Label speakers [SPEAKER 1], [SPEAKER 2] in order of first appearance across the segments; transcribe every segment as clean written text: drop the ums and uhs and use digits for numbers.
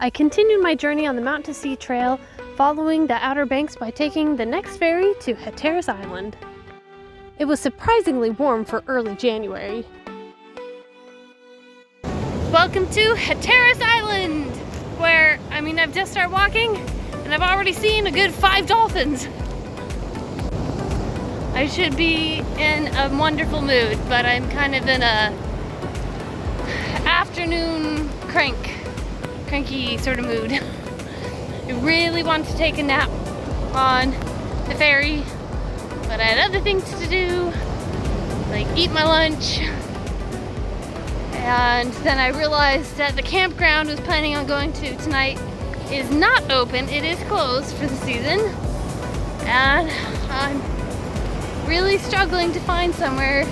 [SPEAKER 1] I continued my journey on the Mount to Sea Trail, following the Outer Banks by taking the next ferry to Hatteras Island. It was surprisingly warm for early January. Welcome to Hatteras Island, where, I've just started walking and I've already seen a good 5 dolphins. I should be in a wonderful mood, but I'm kind of in a afternoon cranky sort of mood. I really want to take a nap on the ferry, but I had other things to do, like eat my lunch. And then I realized that the campground I was planning on going to tonight is not open. It is closed for the season. And I'm really struggling to find somewhere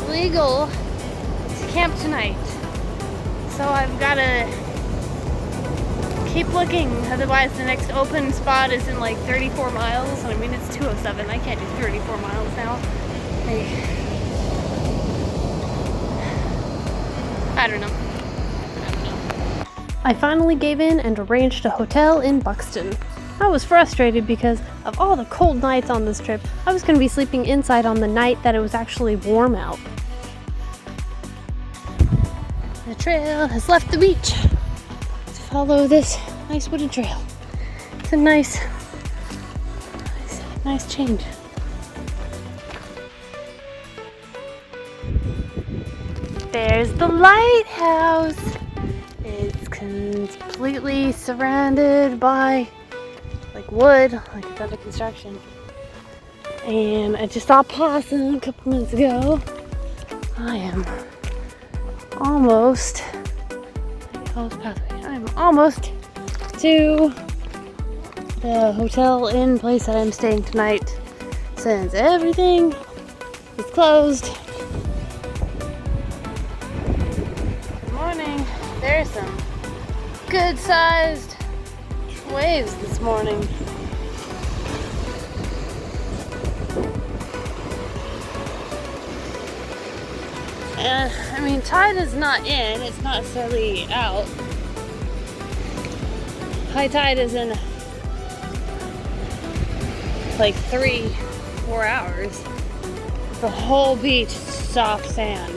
[SPEAKER 1] legal to camp tonight. So I've got to keep looking. Otherwise the next open spot is in like 34 miles. It's 207. I can't do 34 miles now. I don't know. I finally gave in and arranged a hotel in Buxton. I was frustrated because of all the cold nights on this trip. I was going to be sleeping inside on the night that it was actually warm out. The trail has left the beach to follow this nice wooded trail. It's a nice change. There's the lighthouse. It's completely surrounded by wood, like it's under construction. And I just saw a possum a couple minutes ago. I am almost to the hotel inn place that I'm staying tonight, since everything is closed. Good morning. There's some good sized waves this morning. And tide is not in, it's not necessarily out. High tide is in like 3-4 hours. The whole beach is soft sand.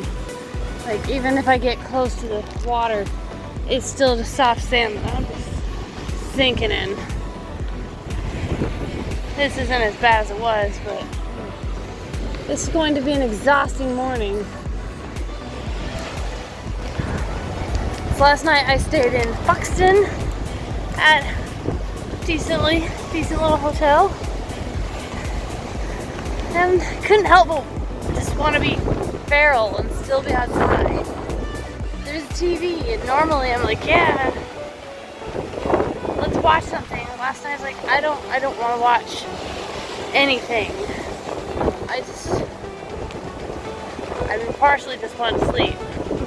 [SPEAKER 1] Even if I get close to the water, it's still just soft sand that I'm just sinking in. This isn't as bad as it was, but this is going to be an exhausting morning. So last night I stayed in Buxton at a decent little hotel, and couldn't help but just want to be feral and still be outside. There's a TV, and normally I'm like, yeah, let's watch something. And last night I was like, I don't want to watch anything. Partially just wanted to sleep,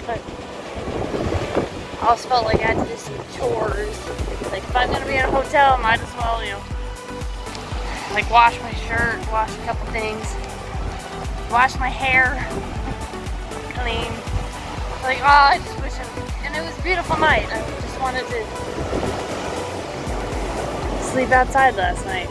[SPEAKER 1] but I also felt like I had to do some chores. If I'm gonna be in a hotel, I might as well, wash my shirt, wash a couple things, wash my hair, clean. I just wish and it was a beautiful night. I just wanted to sleep outside last night.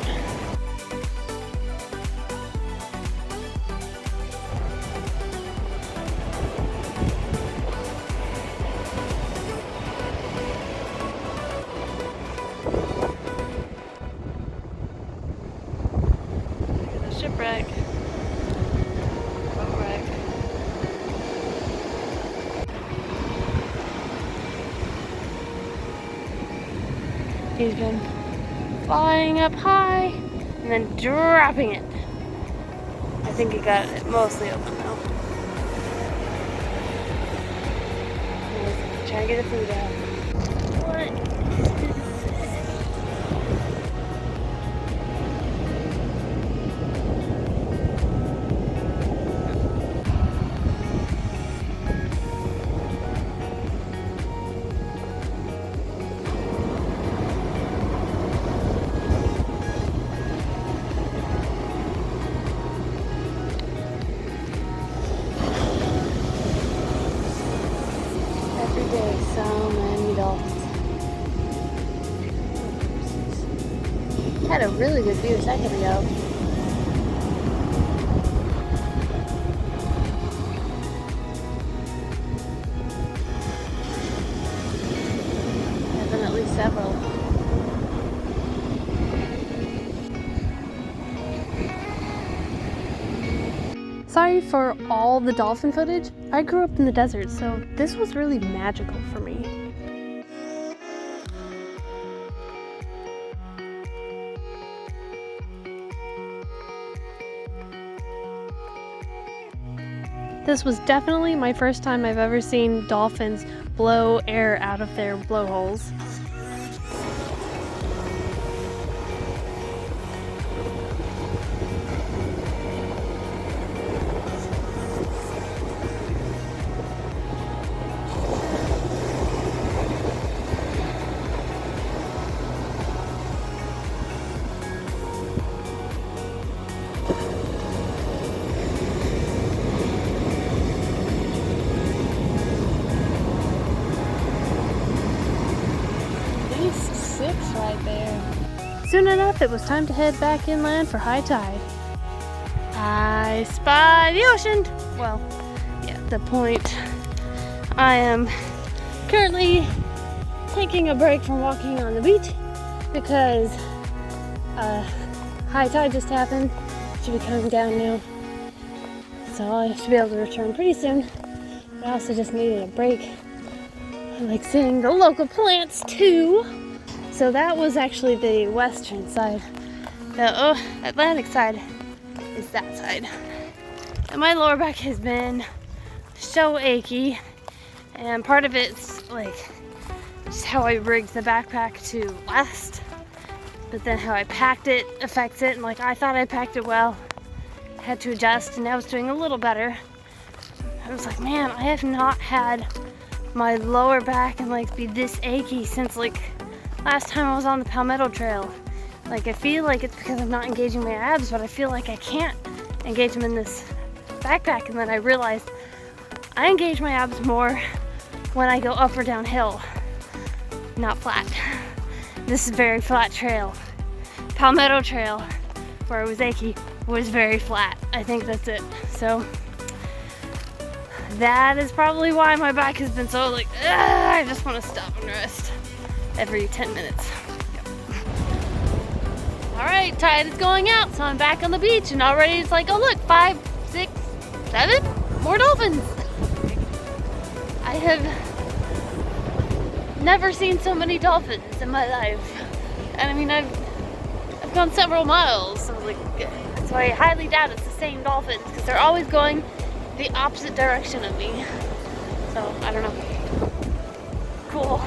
[SPEAKER 1] Shipwreck. Boat wreck. He's been flying up high and then dropping it. I think he got it mostly open now. Trying to get the food out. What? Every day, so many dolphins. really good view a second ago. There's been at least several. Sorry for all the dolphin footage. I grew up in the desert, so this was really magical for me. This was definitely my first time I've ever seen dolphins blow air out of their blowholes. Right there. Soon enough, it was time to head back inland for high tide. I spy the ocean. Well, yeah, the point. I am currently taking a break from walking on the beach because high tide just happened. Should be coming down now, so I should be able to return pretty soon. But I also just needed a break. I like seeing the local plants too. So that was actually the western side. The Atlantic side is that side. And my lower back has been so achy, and part of it's like just how I rigged the backpack to last, but then how I packed it affects it. And like I thought I packed it well, had to adjust, and now it's doing a little better. I was like, man, I have not had my lower back and legs be this achy since like last time I was on the Palmetto Trail. Like I feel like it's because I'm not engaging my abs, but I feel like I can't engage them in this backpack. And then I realized I engage my abs more when I go up or downhill, not flat. This is very flat trail. Palmetto Trail, where it was achy, was very flat. I think that's it. So that is probably why my back has been so like, I just want to stop and rest every 10 minutes. Yep. All right, tide is going out, so I'm back on the beach, and already it's like, oh look, 5, 6, 7 more dolphins. I have never seen so many dolphins in my life. And I mean, I've gone several miles, so I highly doubt it's the same dolphins because they're always going the opposite direction of me. So I don't know. Cool.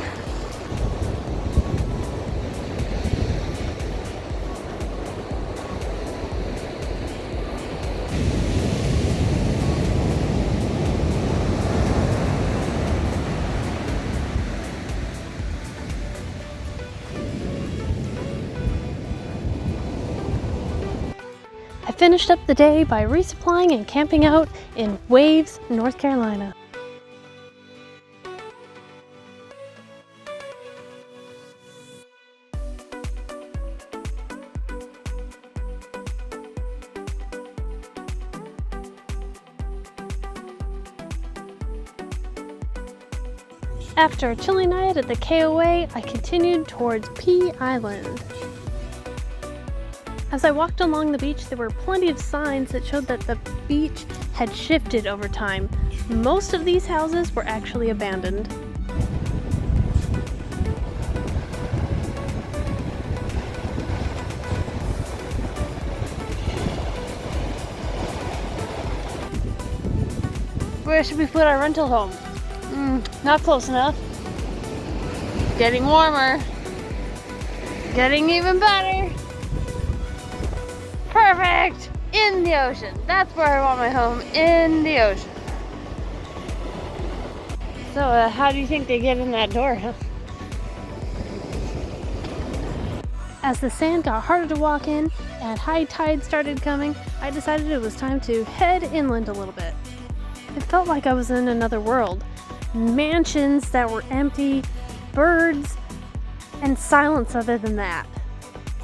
[SPEAKER 1] I finished up the day by resupplying and camping out in Waves, North Carolina. After a chilly night at the KOA, I continued towards Pea Island. As I walked along the beach, there were plenty of signs that showed that the beach had shifted over time. Most of these houses were actually abandoned. Where should we put our rental home? Not close enough. Getting warmer. Getting even better. Perfect! In the ocean. That's where I want my home, in the ocean. So how do you think they get in that door, huh? As the sand got harder to walk in and high tide started coming, I decided it was time to head inland a little bit. It felt like I was in another world. Mansions that were empty, birds, and silence other than that.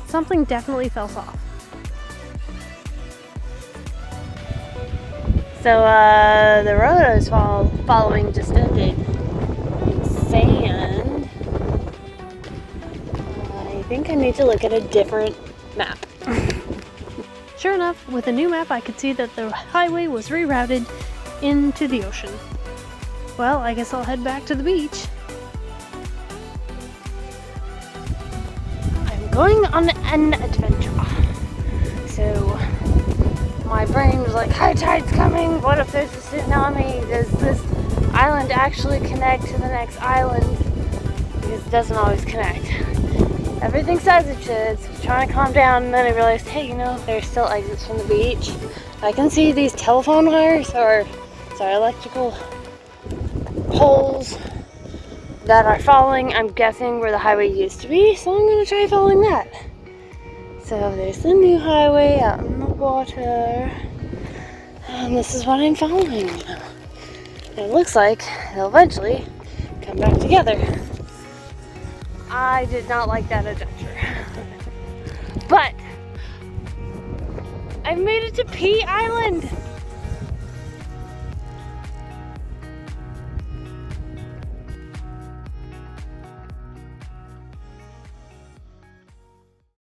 [SPEAKER 1] Something definitely fell off. So the road I was following just ended in sand. I think I need to look at a different map. Sure enough, with a new map I could see that the highway was rerouted into the ocean. Well, I guess I'll head back to the beach. I'm going on an adventure. So my brain was like, high tide's coming, what if there's a tsunami? Does this island actually connect to the next island? Because it doesn't always connect. Everything says it should, so I was trying to calm down, and then I realized, hey, you know, there's still exits from the beach. I can see these telephone wires, electrical poles that are following, I'm guessing, where the highway used to be, so I'm going to try following that. So there's the new highway out in the water, and this is what I'm following now. And it looks like they'll eventually come back together. I did not like that adventure. But I've made it to P Island.